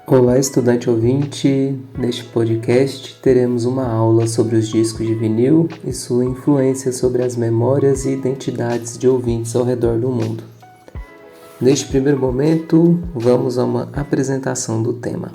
Olá, estudante ouvinte! Neste podcast teremos uma aula sobre os discos de vinil e sua influência sobre as memórias e identidades de ouvintes ao redor do mundo. Neste primeiro momento, vamos a uma apresentação do tema.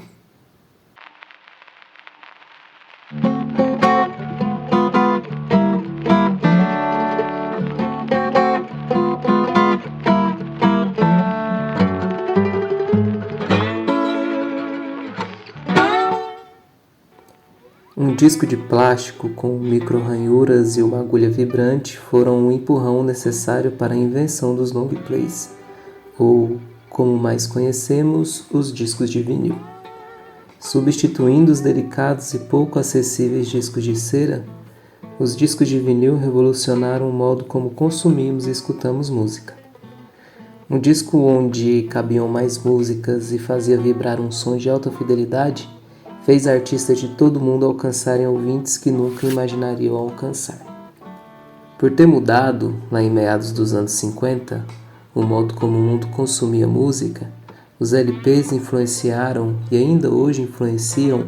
Um disco de plástico com micro-ranhuras e uma agulha vibrante foram o empurrão necessário para a invenção dos long plays, ou, como mais conhecemos, os discos de vinil. Substituindo os delicados e pouco acessíveis discos de cera, os discos de vinil revolucionaram o modo como consumimos e escutamos música. Um disco onde cabiam mais músicas e fazia vibrar um som de alta fidelidade fez artistas de todo mundo alcançarem ouvintes que nunca imaginariam alcançar. Por ter mudado, lá em meados dos anos 50, o modo como o mundo consumia música, os LPs influenciaram e ainda hoje influenciam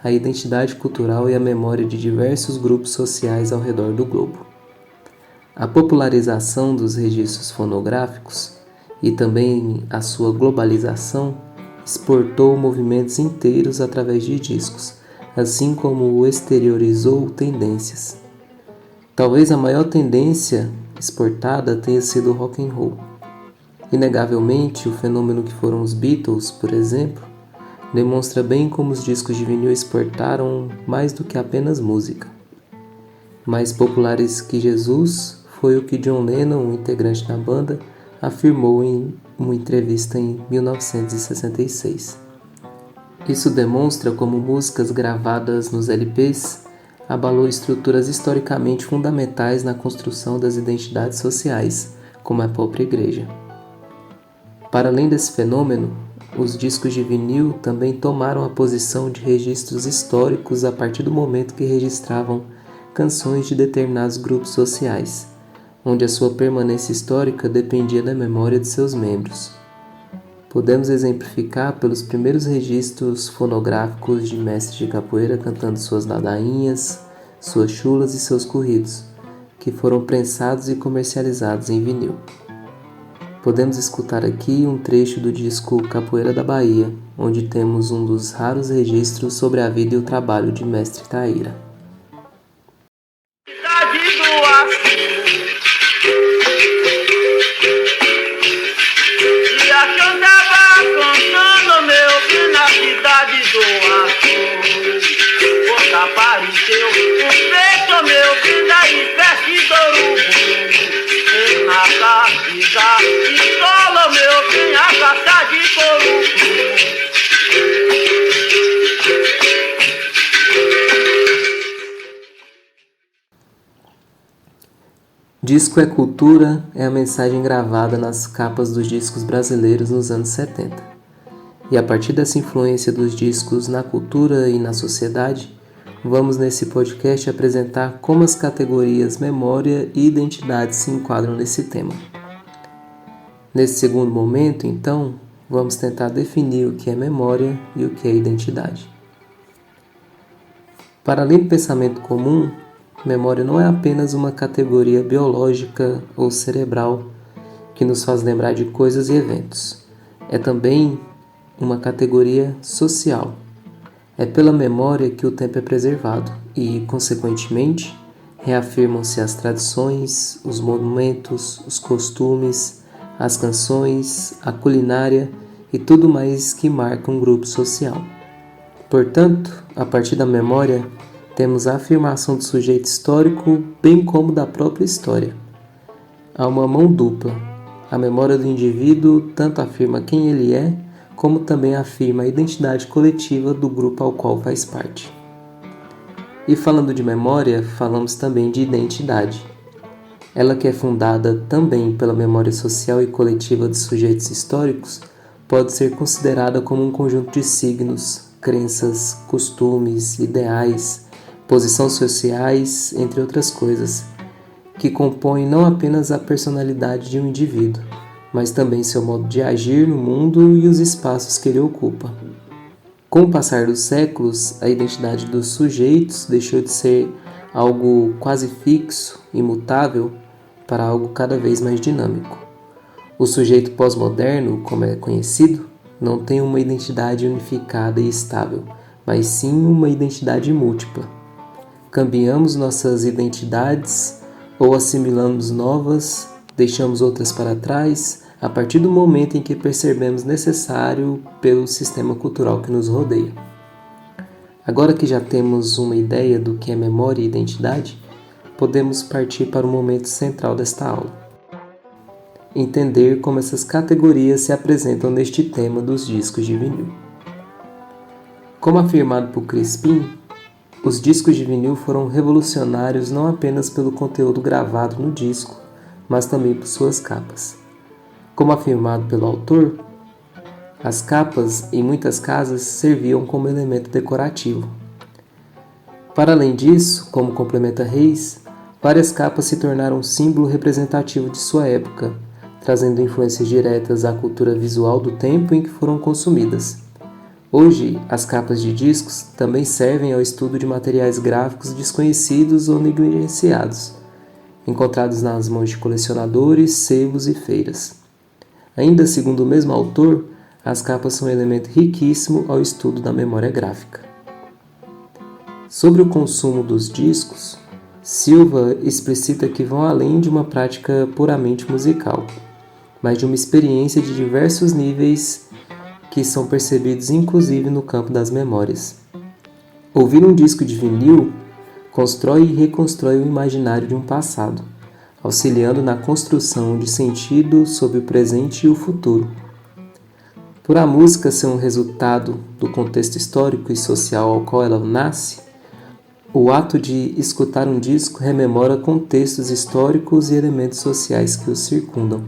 a identidade cultural e a memória de diversos grupos sociais ao redor do globo. A popularização dos registros fonográficos e também a sua globalização exportou movimentos inteiros através de discos, assim como exteriorizou tendências. Talvez a maior tendência exportada tenha sido o rock and roll. Inegavelmente, o fenômeno que foram os Beatles, por exemplo, demonstra bem como os discos de vinil exportaram mais do que apenas música. Mais populares que Jesus foi o que John Lennon, um integrante da banda, afirmou em uma entrevista em 1966. Isso demonstra como músicas gravadas nos LPs abalou estruturas historicamente fundamentais na construção das identidades sociais, como a própria igreja. Para além desse fenômeno, os discos de vinil também tomaram a posição de registros históricos a partir do momento que registravam canções de determinados grupos sociais, onde a sua permanência histórica dependia da memória de seus membros. Podemos exemplificar pelos primeiros registros fonográficos de mestres de capoeira cantando suas ladainhas, suas chulas e seus corridos, que foram prensados e comercializados em vinil. Podemos escutar aqui um trecho do disco Capoeira da Bahia, onde temos um dos raros registros sobre a vida e o trabalho de Mestre Taíra. Apareceu um peito meu que daí veste do urubu. Na carga e solo meu que a caça de corubu. Disco é cultura é a mensagem gravada nas capas dos discos brasileiros nos anos 70. E a partir dessa influência dos discos na cultura e na sociedade, vamos nesse podcast apresentar como as categorias memória e identidade se enquadram nesse tema. Nesse segundo momento, então, vamos tentar definir o que é memória e o que é identidade. Para além do pensamento comum, memória não é apenas uma categoria biológica ou cerebral que nos faz lembrar de coisas e eventos. É também uma categoria social. É pela memória que o tempo é preservado e, consequentemente, reafirmam-se as tradições, os monumentos, os costumes, as canções, a culinária e tudo mais que marca um grupo social. Portanto, a partir da memória, temos a afirmação do sujeito histórico, bem como da própria história. Há uma mão dupla. A memória do indivíduo tanto afirma quem ele é, como também afirma a identidade coletiva do grupo ao qual faz parte. E falando de memória, falamos também de identidade. Ela que é fundada também pela memória social e coletiva dos sujeitos históricos, pode ser considerada como um conjunto de signos, crenças, costumes, ideais, posições sociais, entre outras coisas, que compõem não apenas a personalidade de um indivíduo, mas também seu modo de agir no mundo e os espaços que ele ocupa. Com o passar dos séculos, a identidade dos sujeitos deixou de ser algo quase fixo, imutável, para algo cada vez mais dinâmico. O sujeito pós-moderno, como é conhecido, não tem uma identidade unificada e estável, mas sim uma identidade múltipla. Cambiamos nossas identidades ou assimilamos novas, deixamos outras para trás, a partir do momento em que percebemos necessário pelo sistema cultural que nos rodeia. Agora que já temos uma ideia do que é memória e identidade, podemos partir para o momento central desta aula. Entender como essas categorias se apresentam neste tema dos discos de vinil. Como afirmado por Crispin, os discos de vinil foram revolucionários não apenas pelo conteúdo gravado no disco, mas também por suas capas. Como afirmado pelo autor, as capas, em muitas casas, serviam como elemento decorativo. Para além disso, como complementa Reis, várias capas se tornaram símbolo representativo de sua época, trazendo influências diretas à cultura visual do tempo em que foram consumidas. Hoje, as capas de discos também servem ao estudo de materiais gráficos desconhecidos ou negligenciados, encontrados nas mãos de colecionadores, sebos e feiras. Ainda segundo o mesmo autor, as capas são um elemento riquíssimo ao estudo da memória gráfica. Sobre o consumo dos discos, Silva explicita que vão além de uma prática puramente musical, mas de uma experiência de diversos níveis que são percebidos inclusive no campo das memórias. Ouvir um disco de vinil constrói e reconstrói o imaginário de um passado, auxiliando na construção de sentido sobre o presente e o futuro. Por a música ser um resultado do contexto histórico e social ao qual ela nasce, o ato de escutar um disco rememora contextos históricos e elementos sociais que os circundam.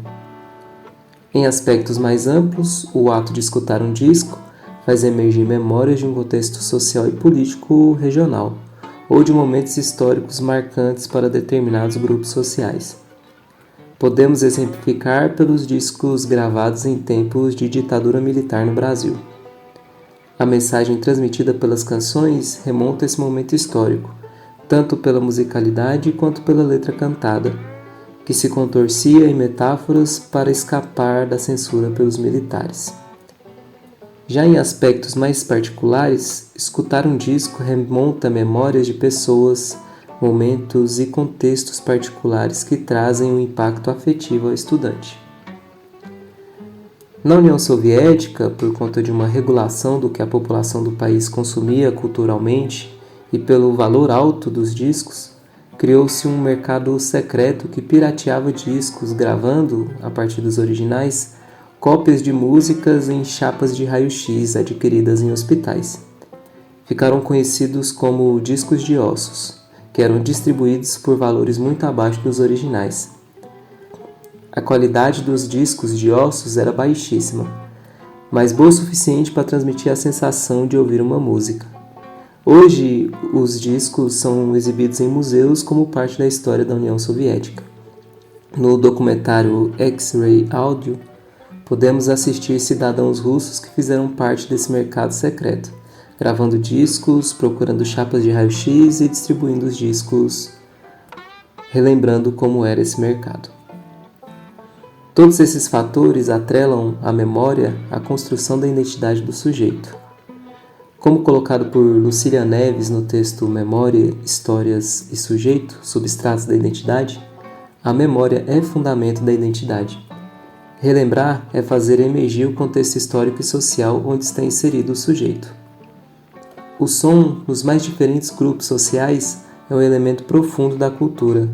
Em aspectos mais amplos, o ato de escutar um disco faz emergir memórias de um contexto social e político regional, ou de momentos históricos marcantes para determinados grupos sociais. Podemos exemplificar pelos discos gravados em tempos de ditadura militar no Brasil. A mensagem transmitida pelas canções remonta a esse momento histórico, tanto pela musicalidade quanto pela letra cantada, que se contorcia em metáforas para escapar da censura pelos militares. Já em aspectos mais particulares, escutar um disco remonta a memórias de pessoas, momentos e contextos particulares que trazem um impacto afetivo ao estudante. Na União Soviética, por conta de uma regulação do que a população do país consumia culturalmente e pelo valor alto dos discos, criou-se um mercado secreto que pirateava discos, gravando, a partir dos originais, cópias de músicas em chapas de raio-x adquiridas em hospitais. Ficaram conhecidos como discos de ossos, que eram distribuídos por valores muito abaixo dos originais. A qualidade dos discos de ossos era baixíssima, mas boa o suficiente para transmitir a sensação de ouvir uma música. Hoje, os discos são exibidos em museus como parte da história da União Soviética. No documentário X-Ray Audio, podemos assistir cidadãos russos que fizeram parte desse mercado secreto, gravando discos, procurando chapas de raio-x e distribuindo os discos, relembrando como era esse mercado. Todos esses fatores atrelam a memória à construção da identidade do sujeito. Como colocado por Lucília Neves no texto Memória, Histórias e Sujeito, Substratos da Identidade, a memória é fundamento da identidade. Relembrar é fazer emergir o contexto histórico e social onde está inserido o sujeito. O som, nos mais diferentes grupos sociais, é um elemento profundo da cultura.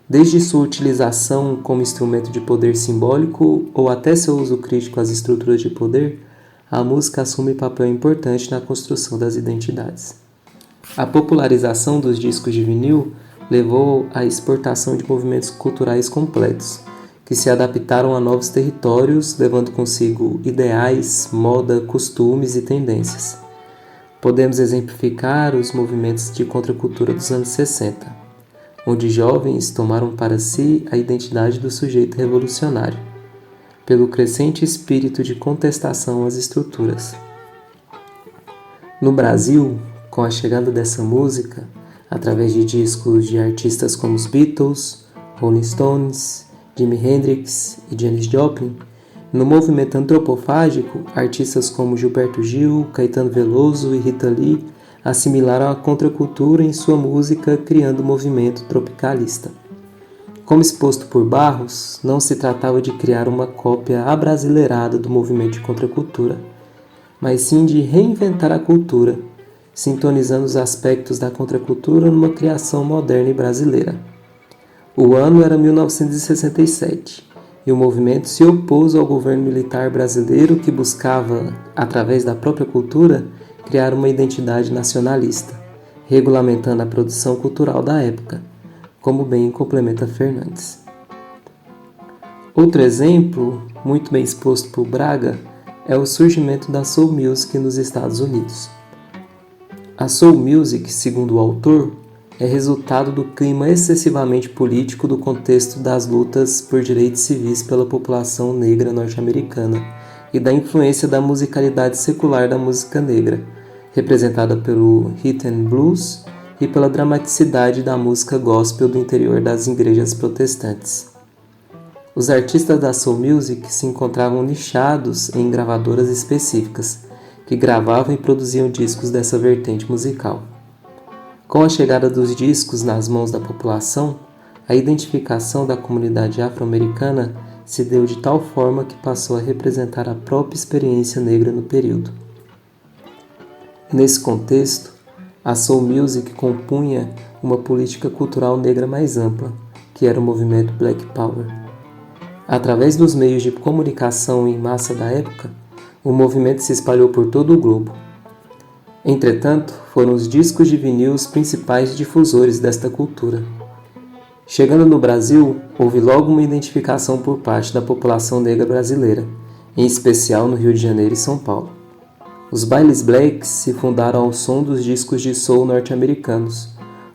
Desde sua utilização como instrumento de poder simbólico ou até seu uso crítico às estruturas de poder, a música assume papel importante na construção das identidades. A popularização dos discos de vinil levou à exportação de movimentos culturais completos, que se adaptaram a novos territórios, levando consigo ideais, moda, costumes e tendências. Podemos exemplificar os movimentos de contracultura dos anos 60, onde jovens tomaram para si a identidade do sujeito revolucionário, pelo crescente espírito de contestação às estruturas. No Brasil, com a chegada dessa música, através de discos de artistas como os Beatles, Rolling Stones, Jimi Hendrix e Janis Joplin, no movimento antropofágico, artistas como Gilberto Gil, Caetano Veloso e Rita Lee assimilaram a contracultura em sua música, criando o movimento tropicalista. Como exposto por Barros, não se tratava de criar uma cópia abrasileirada do movimento de contracultura, mas sim de reinventar a cultura, sintonizando os aspectos da contracultura numa criação moderna e brasileira. O ano era 1967, e o movimento se opôs ao governo militar brasileiro que buscava, através da própria cultura, criar uma identidade nacionalista, regulamentando a produção cultural da época, como bem complementa Fernandes. Outro exemplo, muito bem exposto por Braga, é o surgimento da Soul Music nos Estados Unidos. A Soul Music, segundo o autor, é resultado do clima excessivamente político do contexto das lutas por direitos civis pela população negra norte-americana e da influência da musicalidade secular da música negra, representada pelo rhythm and blues e pela dramaticidade da música gospel do interior das igrejas protestantes. Os artistas da Soul Music se encontravam nichados em gravadoras específicas, que gravavam e produziam discos dessa vertente musical. Com a chegada dos discos nas mãos da população, a identificação da comunidade afro-americana se deu de tal forma que passou a representar a própria experiência negra no período. Nesse contexto, a Soul Music compunha uma política cultural negra mais ampla, que era o movimento Black Power. Através dos meios de comunicação em massa da época, o movimento se espalhou por todo o globo. Entretanto, foram os discos de vinil os principais difusores desta cultura. Chegando no Brasil, houve logo uma identificação por parte da população negra brasileira, em especial no Rio de Janeiro e São Paulo. Os bailes blacks se fundaram ao som dos discos de soul norte-americanos,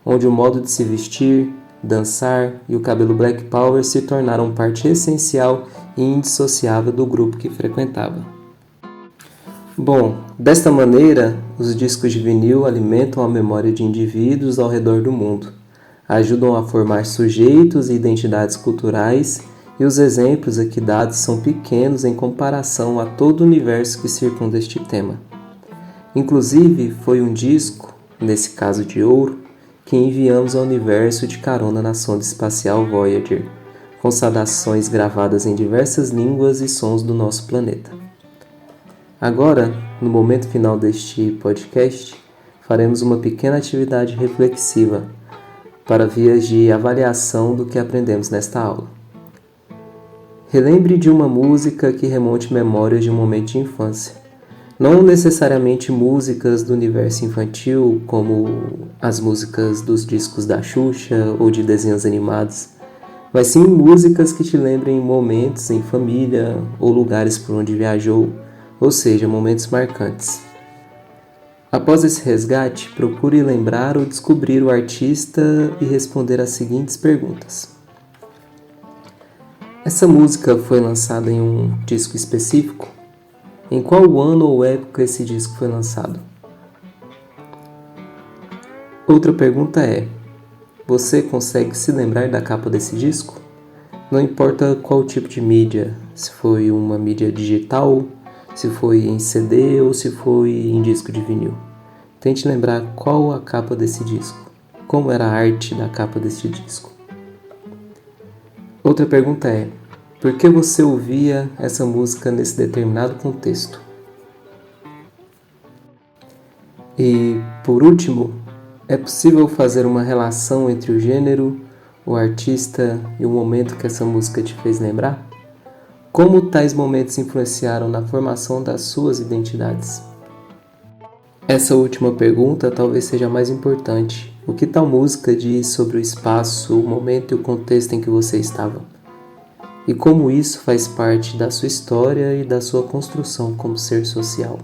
onde o modo de se vestir, dançar e o cabelo Black Power se tornaram parte essencial e indissociável do grupo que frequentava. Bom, desta maneira, os discos de vinil alimentam a memória de indivíduos ao redor do mundo, ajudam a formar sujeitos e identidades culturais, e os exemplos aqui dados são pequenos em comparação a todo o universo que circunda este tema. Inclusive, foi um disco, nesse caso de ouro, que enviamos ao universo de carona na sonda espacial Voyager, com saudações gravadas em diversas línguas e sons do nosso planeta. Agora, no momento final deste podcast, faremos uma pequena atividade reflexiva para vias de avaliação do que aprendemos nesta aula. Relembre de uma música que remonte memórias de um momento de infância. Não necessariamente músicas do universo infantil, como as músicas dos discos da Xuxa ou de desenhos animados, mas sim músicas que te lembrem momentos em família ou lugares por onde viajou, ou seja, momentos marcantes. Após esse resgate, procure lembrar ou descobrir o artista e responder as seguintes perguntas. Essa música foi lançada em um disco específico? Em qual ano ou época esse disco foi lançado? Outra pergunta é: você consegue se lembrar da capa desse disco? Não importa qual tipo de mídia, se foi uma mídia digital, se foi em CD ou se foi em disco de vinil. Tente lembrar qual a capa desse disco, como era a arte da capa desse disco. Outra pergunta é: por que você ouvia essa música nesse determinado contexto? E, por último, é possível fazer uma relação entre o gênero, o artista e o momento que essa música te fez lembrar? Como tais momentos influenciaram na formação das suas identidades? Essa última pergunta talvez seja a mais importante. O que tal música diz sobre o espaço, o momento e o contexto em que você estava? E como isso faz parte da sua história e da sua construção como ser social?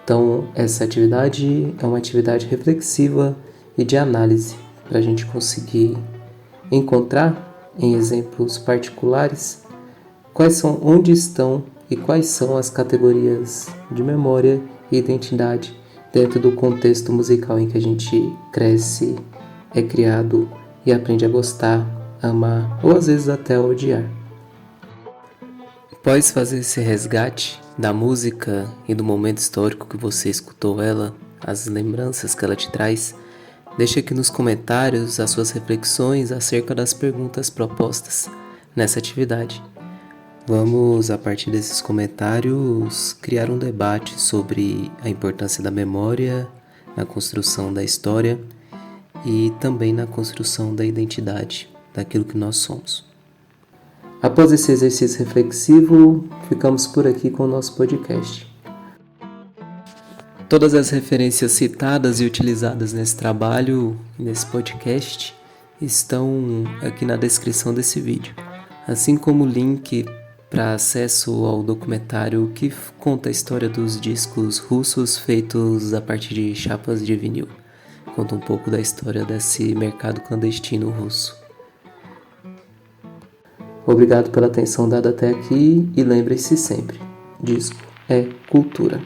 Então, essa atividade é uma atividade reflexiva e de análise para a gente conseguir encontrar em exemplos particulares onde estão e quais são as categorias de memória e identidade dentro do contexto musical em que a gente cresce, é criado e aprende a gostar, amar ou às vezes até odiar. Após fazer esse resgate da música e do momento histórico que você escutou ela, as lembranças que ela te traz, deixe aqui nos comentários as suas reflexões acerca das perguntas propostas nessa atividade. Vamos, a partir desses comentários, criar um debate sobre a importância da memória na construção da história e também na construção da identidade, daquilo que nós somos. Após esse exercício reflexivo, ficamos por aqui com o nosso podcast. Todas as referências citadas e utilizadas nesse trabalho, nesse podcast, estão aqui na descrição desse vídeo, assim como o link para acesso ao documentário que conta a história dos discos russos feitos a partir de chapas de vinil. Conta um pouco da história desse mercado clandestino russo. Obrigado pela atenção dada até aqui e lembre-se sempre, disco é cultura.